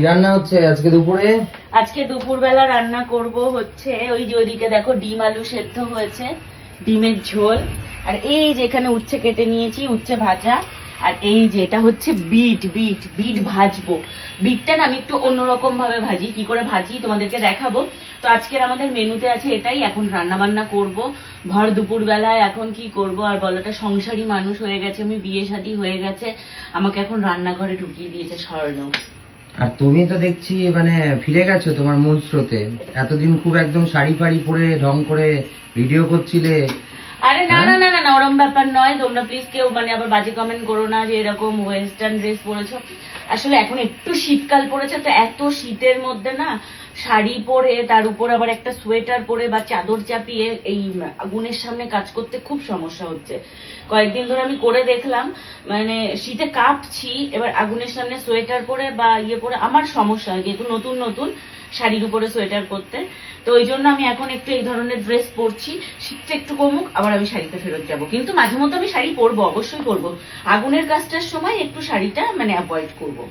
রান্না হচ্ছে আজকে দুপুরে? আজকে দুপুরবেলা রান্না করব হচ্ছে ওই যে ওইদিকে দেখো ডিম আলু সেদ্ধ হয়েছে, ডিমের ঝোল, আর এই যে এখানে উচ্ছে কেটে নিয়েছি, উচ্ছে ভাজা, আর এই যে এটা হচ্ছে বিট বিট বিট ভাজবো। বিটটা না আমি একটু অন্যরকম ভাবে ভাজি, কি করে ভাজি তোমাদেরকে দেখাবো। তো আজকের আমাদের মেনুতে আছে এটাই। এখন রান্না বান্না করব ভর দুপুর বেলায়। এখন কি করব আর বলটা, সংসারী মানুষ হয়ে গেছে, আমি বিয়ে শাদী হয়ে গেছে, আমাকে এখন রান্নাঘরে ঢুকিয়ে দিয়েছে স্বর্ণ। আর তুমি তো দেখছি মানে ফিরে গেছো তোমার মূল স্রোতে। এতদিন খুব একদম শাড়ি ফাড়ি পরে ঢং করে ভিডিও করছিলে। আরে না না না না না, ওরম ব্যাপার নয়। তোমরা প্লিজ কেউ মানে আবার বাজে কমেন্ট করো না যে এরকম ওয়েস্টার্ন ড্রেস পরেছো। আসলে এখন একটু শীতকাল পড়েছে, তো এত শীতের মধ্যে না শাড়ি পরে তার উপর আবার একটা সোয়েটার পরে বা চাদর চাপিয়ে এই আগুনের সামনে কাজ করতে খুব সমস্যা হচ্ছে। কয়েকদিন ধরে আমি করে দেখলাম, মানে শীতে কাঁপছি, এবার আগুনের সামনে সোয়েটার পরে বা ইয়ে পরে আমার সমস্যা হয়, যেহেতু নতুন নতুন শাড়ির উপরে সোয়েটার করতে। তো ওই জন্য আমি এখন একটু এই ধরনের ড্রেস পরছি। শীতটা একটু কমুক, আবার আমি শাড়িতে ফেরত যাব। কিন্তু মাঝে মধ্যে আমি শাড়ি পরবো, অবশ্যই পরবো। আগুনের কাজটার সময় একটু শাড়িটা মানে অ্যাভয়েড করবো।